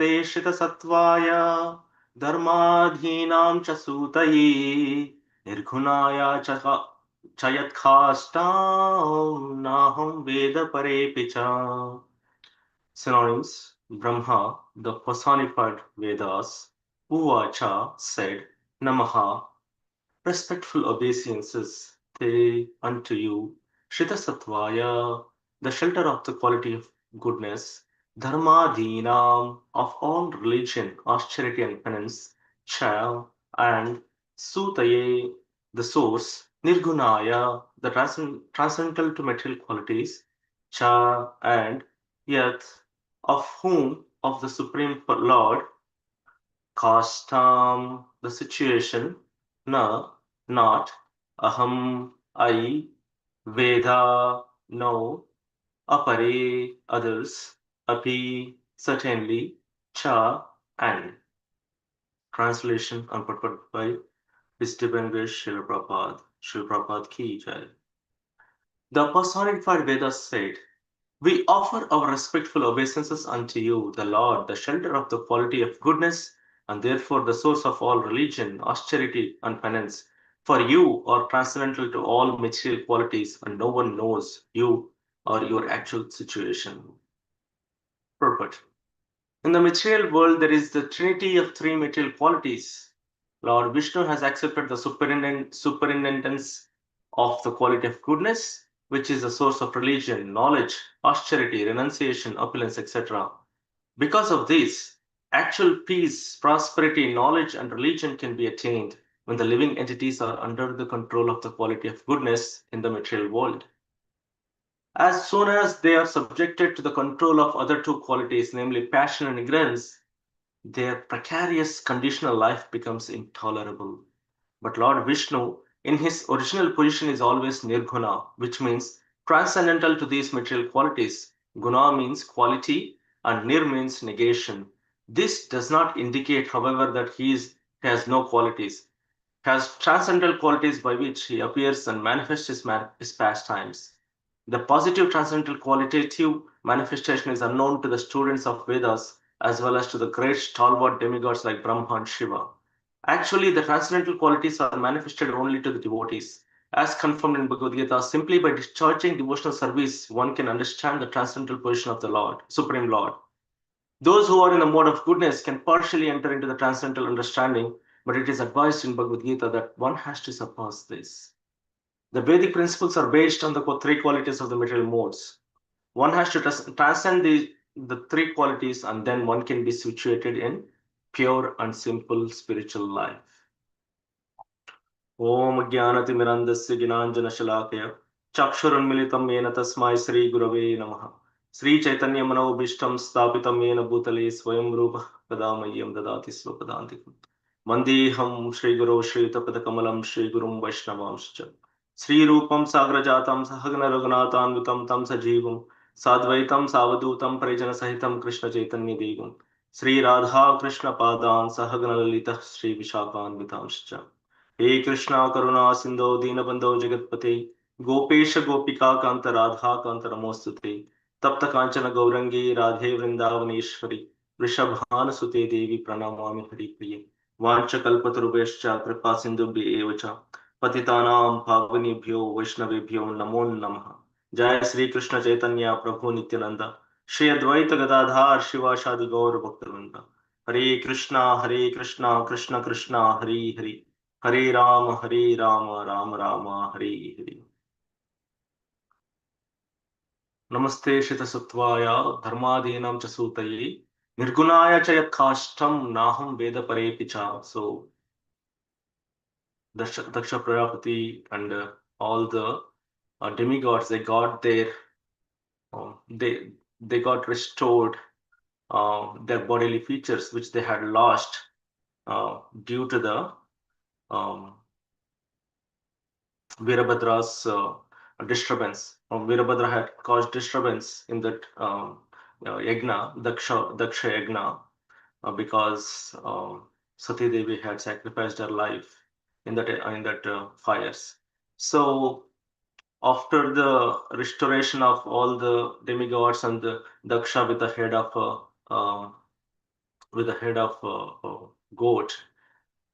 तेषितसत्त्वाय धर्माधीनां च सूतये निर्गुणाय च यत्खाष्टां नाहं वेद परेऽपि च. Synonyms: Brahma, the personified Vedas. Uvacha said, Namaha, respectful obeisances they unto you. Shritasattvaya, the shelter of the quality of goodness. Dharmadhinam, of all religion, austerity and penance. Cha, and Sutaye, the source. Nirgunaya, the transcendental to material qualities. Cha, and Yat, of whom, of the Supreme Lord. Kastam, the situation. Na, not. Aham, I. Veda, no. Apare, others. Api, certainly. Cha, and. Translation unpurported by Distinguished Srila Prabhupada. Srila Prabhupada ki jai. The personified Vedas said, we offer our respectful obeisances unto you, the Lord, the shelter of the quality of goodness, and therefore the source of all religion, austerity, and penance. For you are transcendental to all material qualities, and no one knows you or your actual situation. Purport. In the material world, there is the trinity of three material qualities. Lord Vishnu has accepted the superintendence of the quality of goodness, which is the source of religion, knowledge, austerity, renunciation, opulence, etc. Because of this, actual peace, prosperity, knowledge, and religion can be attained when the living entities are under the control of the quality of goodness in the material world. As soon as they are subjected to the control of other two qualities, namely passion and ignorance, their precarious conditional life becomes intolerable. But Lord Vishnu, in his original position, is always nirguna, which means transcendental to these material qualities. Guna means quality, and nir means negation. This does not indicate, however, that he has no qualities, has transcendental qualities by which he appears and manifests his pastimes. The positive transcendental qualitative manifestation is unknown to the students of Vedas as well as to the great stalwart demigods like Brahma and Shiva. Actually, the transcendental qualities are manifested only to the devotees. As confirmed in Bhagavad Gita, simply by discharging devotional service, one can understand the transcendental position of the Lord, Supreme Lord. Those who are in the mode of goodness can partially enter into the transcendental understanding, but it is advised in Bhagavad Gita that one has to surpass this. The Vedic principles are based on the three qualities of the material modes. One has to transcend the three qualities, and then one can be situated in pure and simple spiritual life. Om Jnanatimirandasya Gnanjanashalakaya Chakshurunmilitam Yena Tasmai Sri Gurave Namaha Sri Chaitanya Manobhishtam Stapitam Yena Bhutale Swayam Rupa Padamayam Dadati Swapadantikam Vandeham Shri Guru Shri Tapadakamalam Shri Gurum Vaishnavamscha Sri Rupam Sagrajatam Sahagana Raghunathanvitam Tam Sajivam Sadvaitam Savadutam Parijana Sahitam Krishna Chaitanya Devam Sri Radha Krishna Padan Sahagana Lalita Sri Vishakanvitamscha हे कृष्णा करुणा सिंधो दीनबंधो जगतपते गोपेश गोपिका कांत राधा कांत नमोस्तुते तप्त कांचन गौरंगी राधे वृंदावनेश्वरी वृषभानुसुते देवी प्रणमामि हरिप्रिये वाञ्छकल्पतरुभ्यश्च कृपा सिन्धुभ्य एव च पतितानां पावनेभ्यो वैष्णवेभ्यो नमो नमः जय श्री कृष्ण चैतन्य प्रभु नित्यानंद श्री अद्वैत गदाधार शिवासादि गौर भक्तवृंद हरे कृष्णा कृष्ण कृष्ण हरे हरे हरे राम राम राम हरे हरे. नमस्ते श्रितसत्त्वाय धर्मादीनां च सूतये निर्गुणाय च यत्काष्ठं नाहं वेद परेऽपि च. So Daksha Prajapati and all the demigods, they got their they got restored their bodily features which they had lost due to the um, Virabhadra's disturbance. Virabhadra had caused disturbance in that yagna, Daksha yagna, because Sati Devi had sacrificed her life in that fires. So after the restoration of all the demigods and the Daksha with the head of with the head of goat.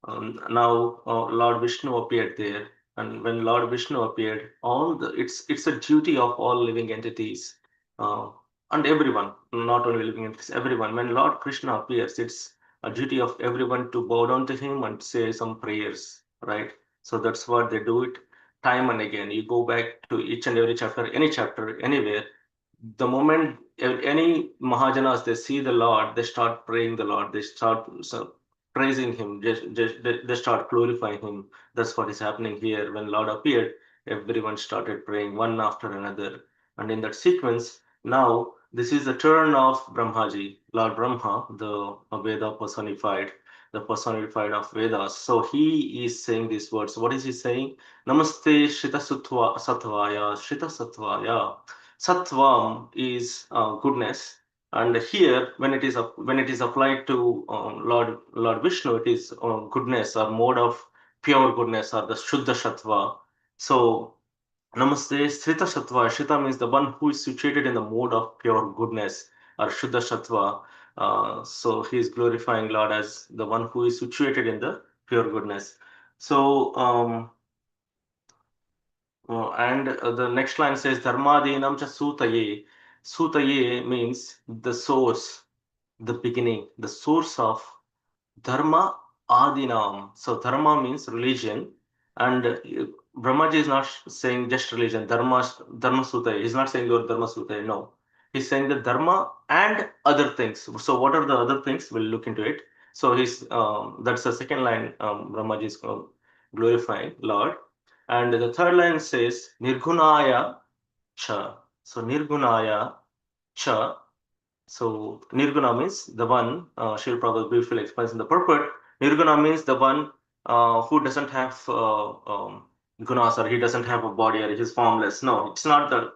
Now Lord Vishnu appeared there, and when Lord Vishnu appeared, it's a duty of all living entities, uh, and everyone, not only living entities, everyone. When Lord Krishna appears, it's a duty of everyone to bow down to him and say some prayers, right? So that's what they do it time and again. You go back to each and every chapter, any chapter, anywhere. The moment any Mahajanas they see the Lord, they start praying the Lord, they start praising him, they start glorifying him. That's what is happening here. When Lord appeared, everyone started praying one after another. And in that sequence, now this is the turn of Brahmaji, Lord Brahma, the Veda personified, the personified of Vedas. So he is saying these words. What is he saying? Namaste Shrita Satvaya, Shrita Satvaya. Sattvam is goodness, and here when it is applied to Lord Vishnu, it is goodness or mode of pure goodness or the Shuddha Sattva. So Namaste Shrita Sattva. Shrita means the one who is situated in the mode of pure goodness or Shuddha Sattva. So he is glorifying Lord as the one who is situated in the pure goodness. So and the next line says, Dharmadinam cha sutaye. Sutaye means the source, the beginning, the source of Dharma Adinam. So Dharma means religion, and Brahmaji is not saying just religion. Dharma Sutaye. He's not saying your Dharma Sutaye. No, he's saying the Dharma and other things. So what are the other things? We'll look into it. So he's that's the second line. Brahmaji is glorifying Lord, and the third line says Nirgunaya Cha. So Nirgunaya Cha. So Nirguna means the one, Srila Prabhupada briefly explains in the purport. Nirguna means the one who doesn't have gunas, or he doesn't have a body, or he is formless. No, it's not the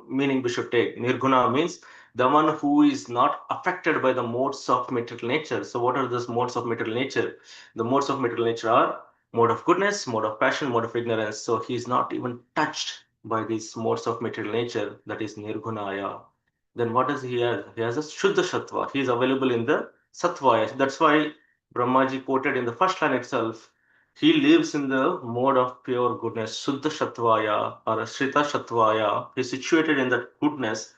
meaning we should take. Nirguna means the one who is not affected by the modes of material nature. So what are those modes of material nature? The modes of material nature are mode of goodness, mode of passion, mode of ignorance. So he is not even touched by these modes of material nature. That is Nirgunaya. Then what does he have? He has a Shuddha Sattva. He is available in the Sattva. That's why Brahmaji quoted in the first line itself, he lives in the mode of pure goodness, Shuddha Sattvaya or Shrita Sattvaya. He is situated in that goodness,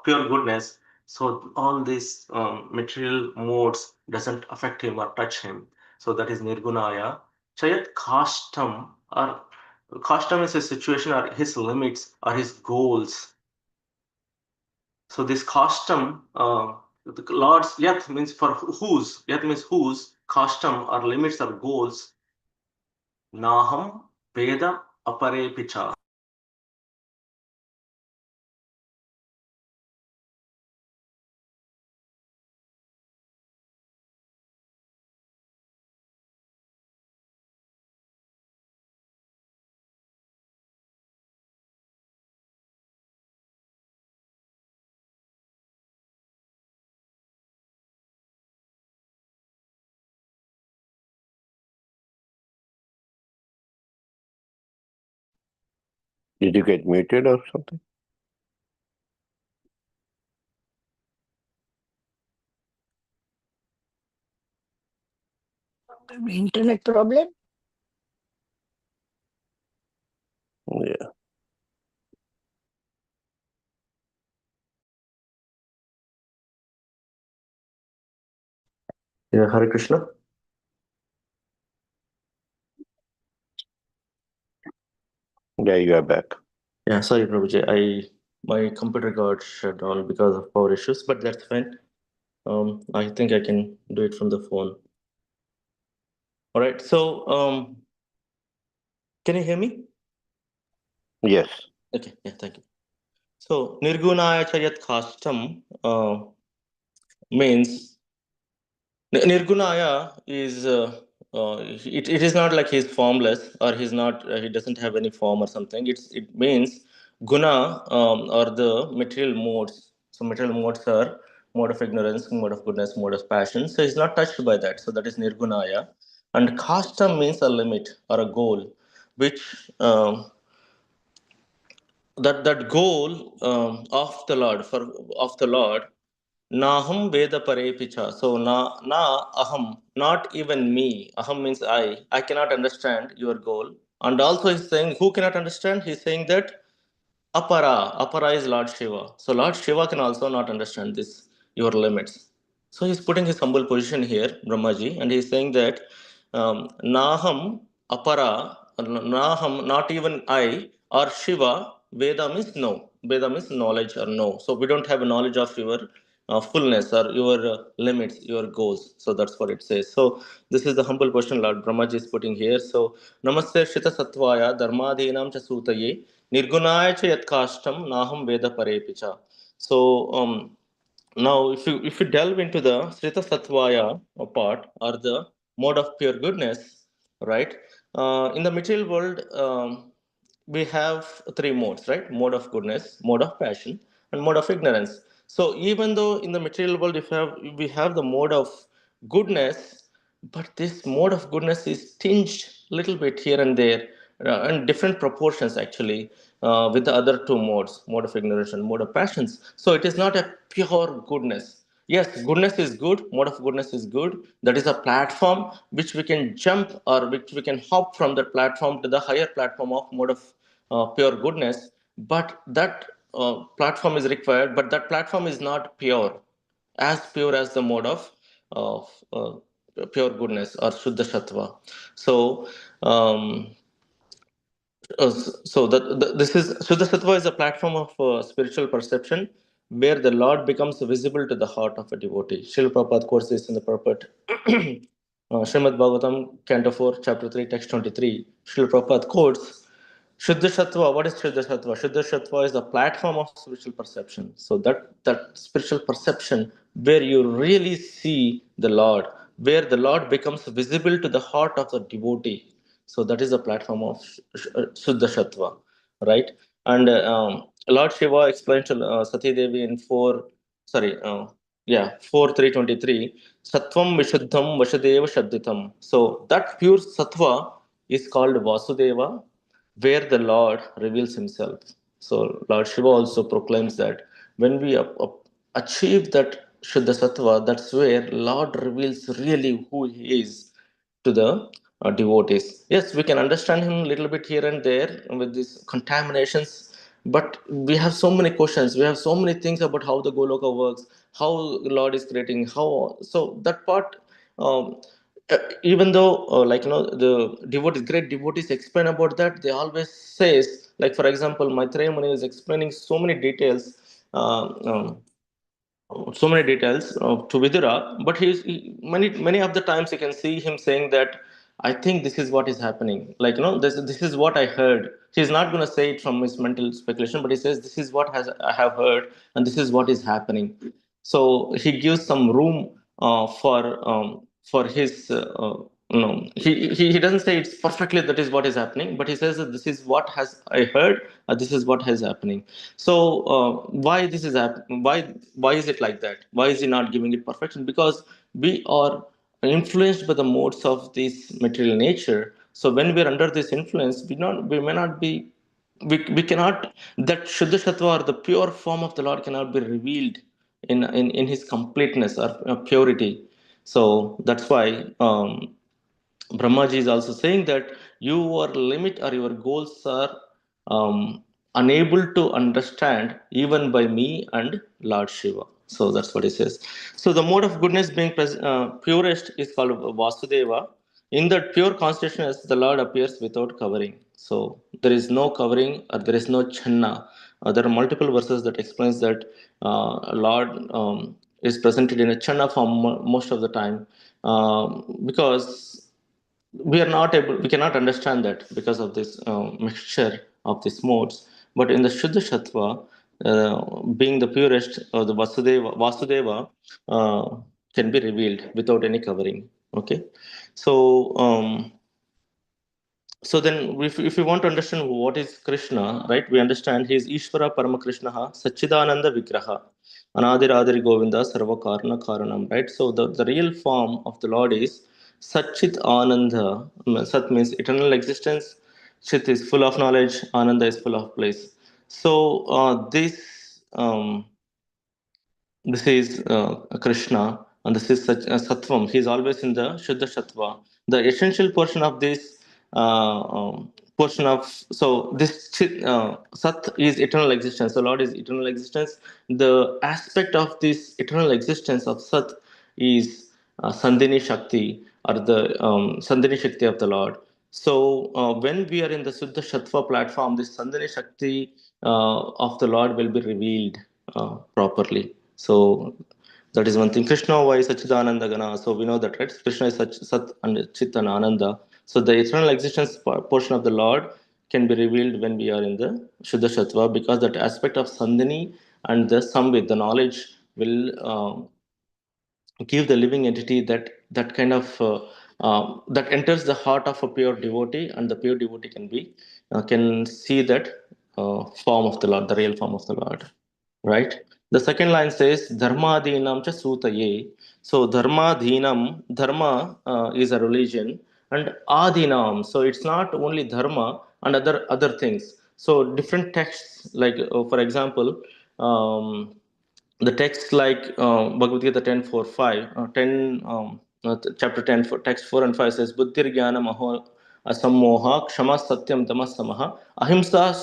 pure goodness. So all these material modes doesn't affect him or touch him. So that is Nirgunaya. Chayat Kashtam, or Kashtam is his situation or his limits or his goals. So this custom, the Lord's yet means for whose, yet means whose custom or limits or goals. Naham Veda Apare Picha. Did you get muted or something? Internet problem? Yeah. Yeah, Hare Krishna. Yeah, you are back. Yeah, sorry, Prabhuji. My computer got shut down because of power issues, but that's fine. I think I can do it from the phone. All right. So, can you hear me? Yes. Okay. Yeah. Thank you. So, Nirgunaya Chayat Kashtam means Nirgunaya is it is not like he's formless or he's not he doesn't have any form or something. It means guna or the material modes. So material modes are mode of ignorance, mode of goodness, mode of passion. So he's not touched by that. So that is Nirgunaya. And kashtam means a limit or a goal, which that goal of the Lord. Naham Veda Parepicha. So na aham, not even me. Aham means I. I cannot understand your goal. And also he's saying who cannot understand? He's saying that Apara is Lord Shiva. So Lord Shiva can also not understand this, your limits. So he's putting his humble position here, Brahmaji, and he's saying that Naham Apara, Naham, not even I, or Shiva, Veda means no. Veda means knowledge or no. So we don't have a knowledge of your fullness or your limits, your goals. So that's what it says. So this is the humble question Lord Brahmaji is putting here. So Namaste Shita Satvaya Dharmadhinam Chasutaye Nirgunaya cha yatkashtam naham veda parepicha. So now if you delve into the Srita Sattvaya part or the mode of pure goodness, right? In the material world, we have three modes, right? Mode of goodness, mode of passion, and mode of ignorance. So even though in the material world, if we have the mode of goodness, but this mode of goodness is tinged little bit here and there in different proportions actually with the other two modes, mode of ignorance and mode of passions. So it is not a pure goodness. Yes, goodness is good, mode of goodness is good. That is a platform which we can jump or which we can hop from that platform to the higher platform of mode of pure goodness. But that platform is required, but that platform is not pure, as pure as the mode of pure goodness or Shuddha Sattva. So, this is Shuddha Sattva is a platform of spiritual perception where the Lord becomes visible to the heart of a devotee. Srila Prabhupada quotes this in the purport. Srimad Bhagavatam, Canto 4, Chapter 3, Text 23. Srila Prabhupada quotes Shuddha Sattva. What is Shuddha Sattva? Shuddha Sattva is the platform of spiritual perception. So that spiritual perception where you really see the Lord, where the Lord becomes visible to the heart of the devotee. So that is the platform of Shuddha Sattva, right? And Lord Shiva explains to Sati Devi in 4:323, Sattvam Vishuddham Vasudeva Shabditam. So that pure Sattva is called Vasudeva, where the Lord reveals himself. So Lord Shiva also proclaims that when we achieve that Shuddha Sattva, that's where Lord reveals really who he is to the devotees. Yes, we can understand him a little bit here and there with these contaminations, but we have so many questions. We have so many things about how the Goloka works, how Lord is creating, how so that part. Um, Even though the great devotees explain about that, they always says like for example, Maitreya Muni is explaining so many details. So many details to Vidura, but many of the times you can see him saying that I think this is what is happening. Like this is what I heard. He's not going to say it from his mental speculation, but he says this is what has I have heard, and this is what is happening. So he gives some room for his. He doesn't say it's perfectly that is what is happening, but he says that this is what has I heard, this is what is happening. So why this is happening? Why is it like that? Why is he not giving it perfection? Because we are influenced by the modes of this material nature. So when we are under this influence, we may not be we cannot that Shuddha Sattva or the pure form of the Lord cannot be revealed in his completeness or purity. So that's why Brahmaji is also saying that your limit or your goals are unable to understand even by me and Lord Shiva. So that's what he says. So the mode of goodness being purest is called Vasudeva. In that pure consciousness, the Lord appears without covering. So there is no covering or there is no channa. There are multiple verses that explains that Lord is presented in a channa form most of the time because we cannot understand that because of this mixture of these modes. But in the Shuddha Sattva, being the purest or the Vasudeva can be revealed without any covering. Okay, so so then if we want to understand what is Krishna, right, we understand he is Ishvara Parama Krishna Sachidananda Vigraha Anadir Govinda Sarva Karana Karanam, right? So the real form of the Lord is Satchit Ananda. Sat means eternal existence, Chit is full of knowledge, Ananda is full of bliss. So this this is Krishna, and this is Sattvam. He is always in the Shuddha Sattva. The essential portion of this portion of this Sat is eternal existence. The Lord is eternal existence. The aspect of this eternal existence of Sat is Sandhini Shakti, or the Sandhini Shakti of the Lord. So when we are in the Suddha Sattva platform, this Sandhini Shakti of the Lord will be revealed properly. So that is one thing. Krishna why Sachidananda Gana. So we know that, right? Krishna is Sat, Sat and Chit and Ananda. So the eternal existence portion of the Lord can be revealed when we are in the Shuddha Sattva, because that aspect of Sandhini and the Samvit, the knowledge, will give the living entity that kind of that enters the heart of a pure devotee, and the pure devotee can see that form of the Lord, the real form of the Lord, right? The second line says dharmadhinam cha sutaye. So dharma is a religion, and adhinam, so it's not only dharma and other things. So different texts, like for example, um, the text like Bhagavad Gita 10:4-5, 10 chapter 10 for text 4 and 5 says buddhir jnana maho asammoha kshama satyam tamas samaha ahimsa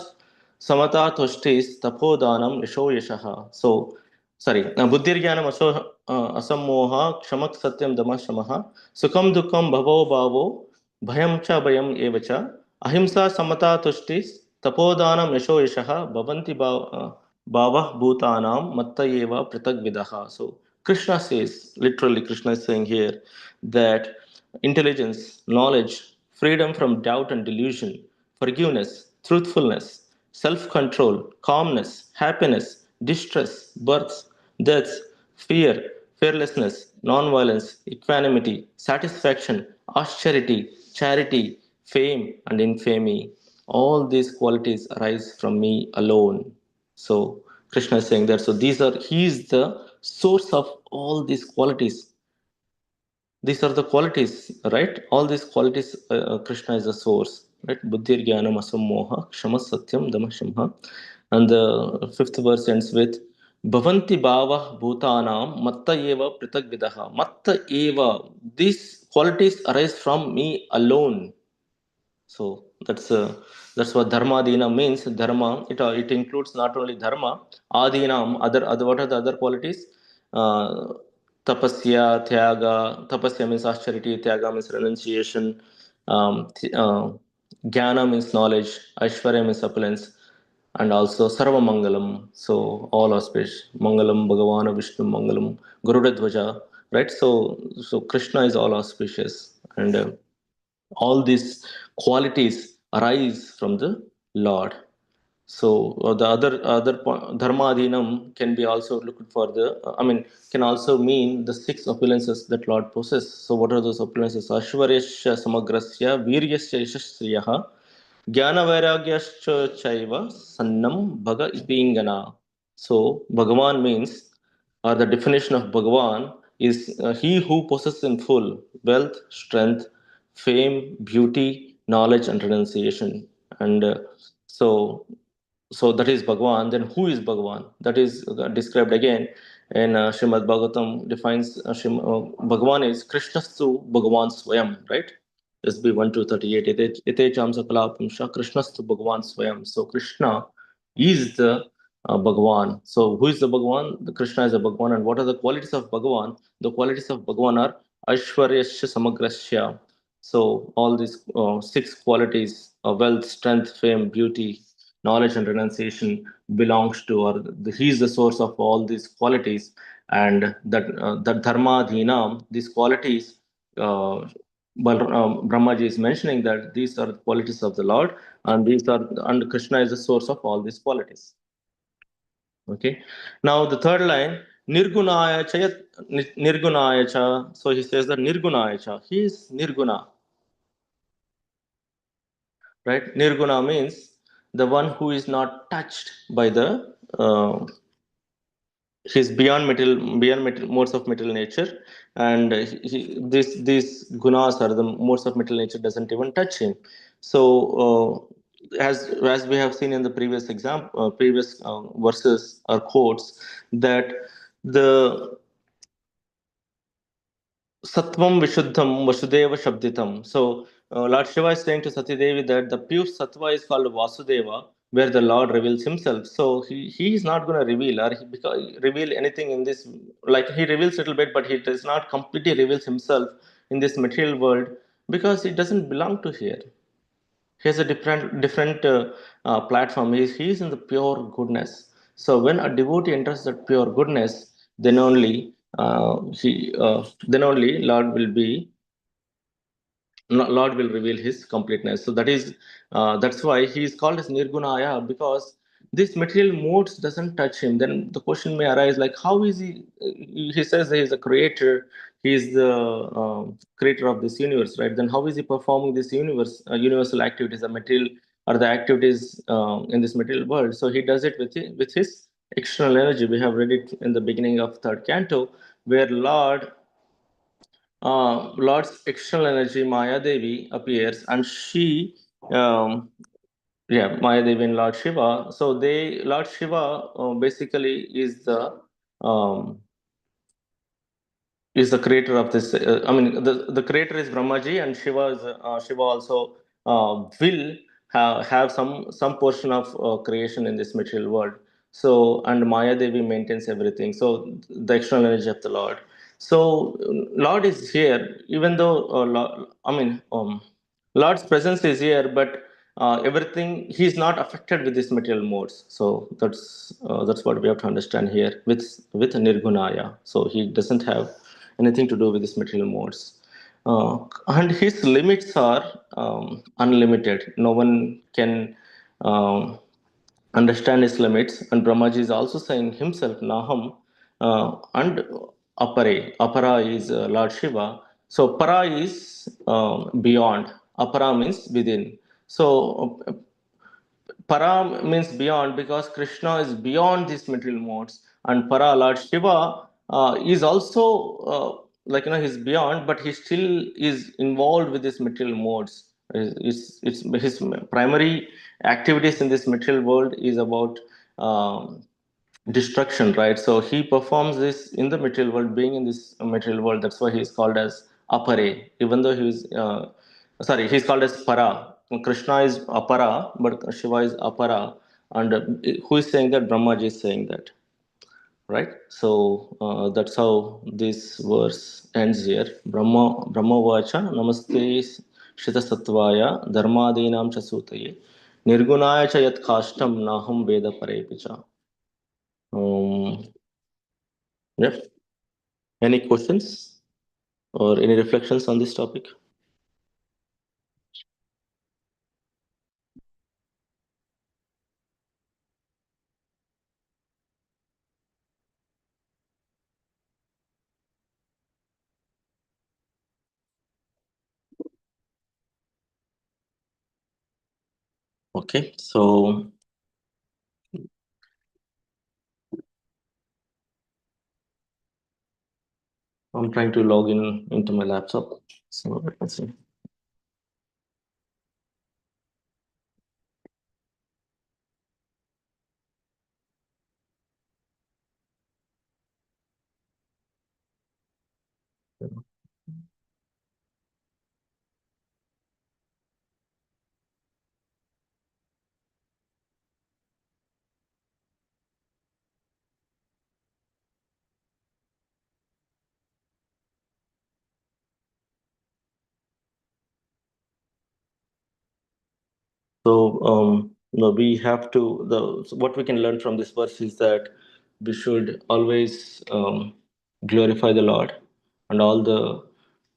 samata tushtis tapodanam yasho yashaha. So sorry, buddhir jnanam asammoha kshamak satyam tamas samaha sukham dukkam bhavo bhavo bhayam cha bhayam evacha ahimsa samata tushtis tapodanam yasho yashaha bhavanti bhavah bhutanam matta eva pritag vidaha. So Krishna says, literally Krishna is saying here that intelligence, knowledge, freedom from doubt and delusion, forgiveness, truthfulness, self control, calmness, happiness, distress, births, deaths, fear, fearlessness, non-violence, equanimity, satisfaction, austerity, charity, fame, and infamy. All these qualities arise from me alone. So Krishna is saying that. So he is the source of all these qualities. These are the qualities, right? All these qualities, Krishna is the source, right? Buddhir jnanam asammoha kshamas satyam damashamha. And the fifth verse ends with bhavanti bhava bhutanam matta eva pritag vidaha. Matta eva, these qualities arise from me alone. So that's what dharma adina means. Dharma, it includes not only dharma, adinam, other what are the other qualities? Uh, Tapasya, tyaga. Tapasya means austerity, tyaga means renunciation, jnana means knowledge, aishwarya means opulence, and also sarva mangalam. So all auspicious. Mangalam Bhagavana Vishnu Mangalam Garuda Dhwaja. Right? So Krishna is all auspicious, and all these qualities arise from the Lord. So the dharma adhinam can be also looked for can also mean the six opulences that Lord possesses. So what are those opulences? Ashwaryasya samagrasya viryasya yashasriyaha jnana vairagyascha chaiva sannam bhaga ipingana. So Bhagavan means, or the definition of Bhagavan is he who possesses in full wealth, strength, fame, beauty, knowledge, and renunciation. And so so that is Bhagavan. Then who is Bhagavan? That is described again in Srimad Bhagavatam. Defines Bhagavan is Krishnastu Bhagavan Swayam, right? SB 1 to 38. Ite chamsa kalapamsha Krishnastu Bhagavan Swayam. So Krishna is the Bhagavan. So who is the Bhagavan? The Krishna is the Bhagavan. And what are the qualities of Bhagavan? The qualities of Bhagavan are Aishwaryasya Samagrasya. So all these six qualities of wealth, strength, fame, beauty, knowledge, and renunciation belongs to, or he is the source of all these qualities. And that dharma dhinam, these qualities, Brahmaji is mentioning that these are the qualities of the Lord, and Krishna is the source of all these qualities. Okay. Now the third line, nirgunaya cha nirgunaya cha. So he says that nirgunaya cha, he is nirguna. Right? Nirguna means the one who is not touched by the he's beyond modes of material nature, and these gunas, or the modes of material nature, doesn't even touch him. So as we have seen in the previous verses or quotes, that the Sattvam Vishuddham Vasudeva Shabditam. So Lord Shiva is saying to Sati Devi that the pure Sattva is called Vasudeva, where the Lord reveals himself. So he is not going to reveal reveal anything in this, like he reveals a little bit, but he does not completely reveals himself in this material world because it doesn't belong to here. He has a different platform. He is in the pure goodness. So when a devotee enters that pure goodness, then only he then only Lord will reveal His completeness. So that's why He is called as Nirgunaya, because this material modes doesn't touch Him. Then the question may arise, like, how is He? He says He is a creator. He is the creator of this universe, right? Then how is He performing this universal activities, the material or the activities in this material world? So He does it with His external energy. We have read it in the beginning of third canto, where Lord's external energy, Maya Devi, appears, and she, Maya Devi and Lord Shiva. So Lord Shiva basically um, is the creator of this. I mean, the creator is Brahmaji, and Shiva also will have some portion of creation in this material world. So, and Maya Devi maintains everything. So, the external energy of the Lord. So, Lord is here, even though Lord's presence is here, but everything He's not affected with these material modes. So that's what we have to understand here with Nirgunaya. So He doesn't have anything to do with these material modes, and His limits are unlimited. No one can understand his limits. And Brahmaji is also saying himself, Naham, and Apare. Apara is Lord Shiva. So Para is beyond. Apara means within. So Para means beyond, because Krishna is beyond these material modes, and Para, Lord Shiva, is also he's beyond, but he still is involved with these material modes. It's his primary activities in this material world is about destruction, right? So he performs this in the material world, being in this material world. That's why he is called as Apare, even though he's called as Para. Krishna is Apara, but Shiva is Apara. And who is saying that? Brahmaji is saying that, right? So that's how this verse ends here. Brahma Vacha Namaste Shita Satvaya Dharmadinam Chasutaye Nirgunaya cha yat kashtam naham Veda Parepicha. Yep. Any questions or any reflections on this topic? Okay, so I'm trying to log in into my laptop. So let's see. So no, we have to so what we can learn from this verse is that we should always glorify the Lord, and all the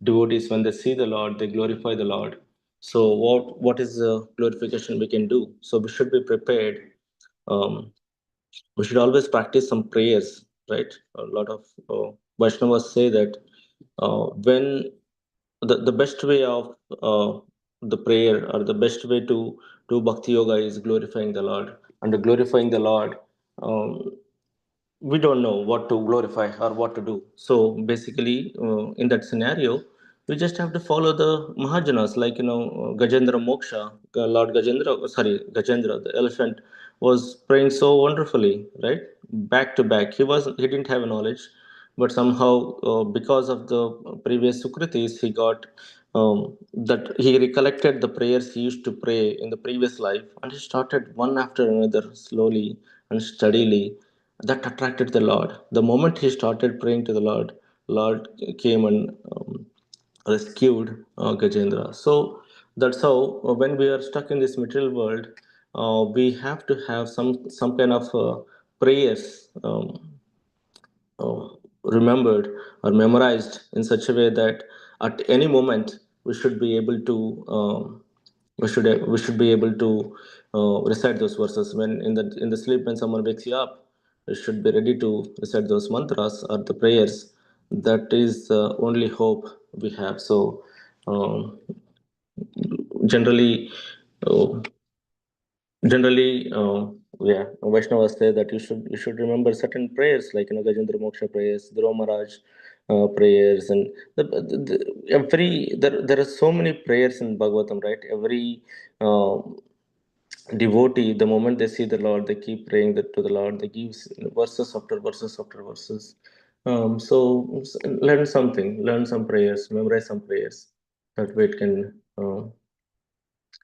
devotees, when they see the Lord, they glorify the Lord. So what is the glorification we can do? So we should be prepared. Um, we should always practice some prayers, right? A lot of Vaishnavas say that when the best way of the prayer, or the best way to do bhakti yoga, is glorifying the Lord. And glorifying the Lord, um, we don't know what to glorify or what to do. So basically, in that scenario, we just have to follow the Mahajanas, like Gajendra Moksha, Lord Gajendra, the elephant was praying so wonderfully, right? Back to back. He didn't have knowledge, but somehow because of the previous Sukritis, he got that he recollected the prayers he used to pray in the previous life, and he started one after another slowly and steadily. That attracted the Lord. The moment he started praying to the Lord came and rescued Gajendra. So that's how when we are stuck in this material world, we have to have some kind of prayers remembered or memorized in such a way that at any moment we should be able to we should be able to recite those verses when in the sleep when someone wakes you up. We should be ready to recite those mantras or the prayers. That is the only hope we have. So um, generally uh, generally yeah, Vaishnavas say that you should remember certain prayers like Gajendra Moksha prayers, Dhruva Maharaj prayers, and every there are so many prayers in Bhagavatam, right? Every uh, devotee, the moment they see the Lord, they keep praying that to the Lord. They give verses after verses after verses. So learn some prayers, memorize some prayers. That way it can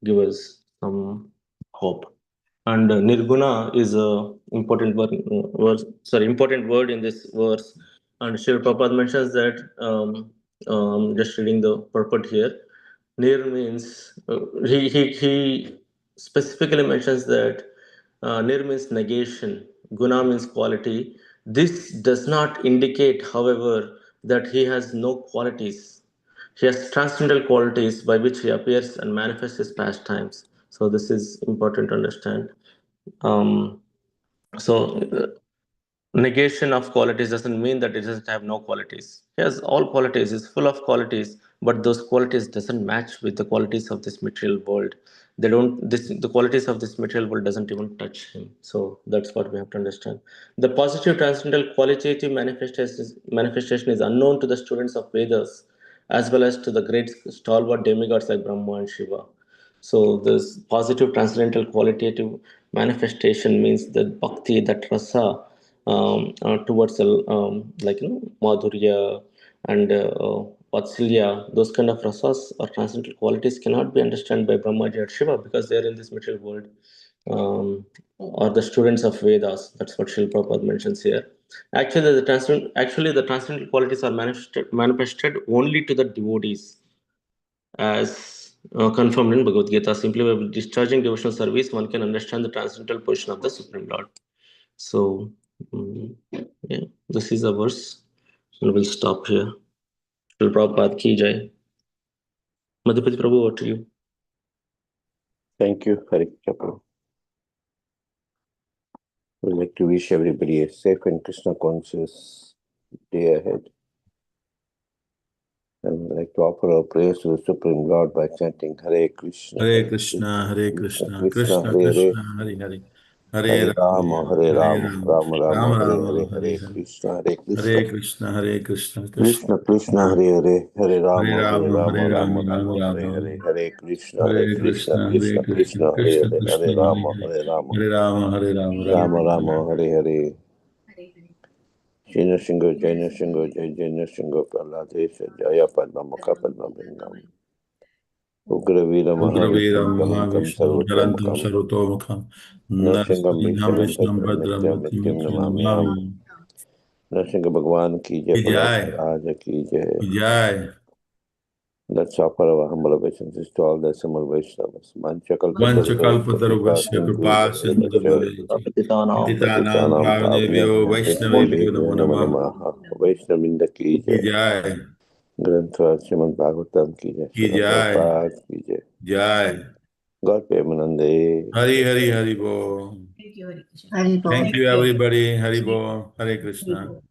give us some hope. And nirguna is a important important word in this verse. And Srila Prabhupada mentions that just reading the purport here. Nir means he specifically mentions that nir means negation, guna means quality. This does not indicate, however, that he has no qualities. He has transcendental qualities by which he appears and manifests his pastimes. So this is important to understand. Um, so negation of qualities doesn't mean that it doesn't have no qualities. He has all qualities. He's full of qualities, but those qualities doesn't match with the qualities of this material world. They don't. The qualities of this material world doesn't even touch him. So that's what we have to understand. The positive transcendental qualitative manifestation is unknown to the students of Vedas, as well as to the great stalwart demigods like Brahma and Shiva. So this positive transcendental qualitative manifestation means that bhakti, that rasa towards madhurya and vatsalya, those kind of rasas or transcendental qualities cannot be understood by Brahmaji or Shiva because they are in this material world. Or the students of Vedas. That's what Srila Prabhupada mentions here. Actually, the transcendental qualities are manifested only to the devotees as confirmed in Bhagavad Gita. Simply by discharging devotional service, one can understand the transcendental position of the Supreme Lord. So, yeah, this is a verse, and we'll stop here. Srila Prabhupada ki jai. Madhupati Prabhu, over to you. Thank you, Hare Krishna. We'd like to wish everybody a safe and Krishna conscious day ahead. And we'd like to offer our prayers to the Supreme Lord by chanting Hare Krishna, Hare Krishna, Hare Krishna, Krishna Krishna Hare Hare, Krishna, Hare Hare, Hare Rama, Hare Hare Rama, Rama, Rama Rama, Rama Hare Rama, Hare, Hare Hare Hare, Krishna, Hare Krishna, Hare Krishna, Hare Krishna, Krishna Krishna, Krishna, Hare Hare, Hare Hare Rama, Hare Rama, Rama, Hare Rama Rama, Rama, Rama Hare Rama, Hare, Hare Krishna, Hare Hare Krishna, Krishna, Hare Krishna Krishna, Krishna, Hare Krishna Hare, Hare Krishna, Hare Rama, Hare, Hare Rama, Hare Rama, Hare Rama, Rama Rama Rama, Rama. Hare Hare. Jai Nrsimha, Jai Nrsimha, Prahladesh, Jaya Padma Mukha Padma Bhingam. Ugra Veera Ugravira Mahavishnu Charantam Mahavishnu Charantam Sarvotomukam. Sarutomukha Nrsimham Narasimham Vishnam Vishnam Bhadram Bhadram Nityam Nityam Mrityunjaya Namamyam. Namami. Nrsimha Bhagwan ki jai, Jai, Prahlad ki jai. Jai. Let's offer our humble obeisances to all the Samar Vaishnavas. Manchakalpatarubhasya Kripa Vanchakalpatarubhasya Sindhu Kripa Sindhu Bharadvacha Bhaveti. Patitanam. Patitanam Patitanam Pavanebhyo Pavnebhyo Vaishnavebhyo Vaishnavebhyo Namo Namo Namah. Namaha. Vaishnavinda ki Ki jai. Jai, Granthva Srimad Bhagavatam ki jai. Ki Srila Jai, Prabhupada ki jai. Jai. God Premanande. Hari Hari Hari Bo. Hari Bol. Thank you everybody. Hari Bo. Hare Krishna.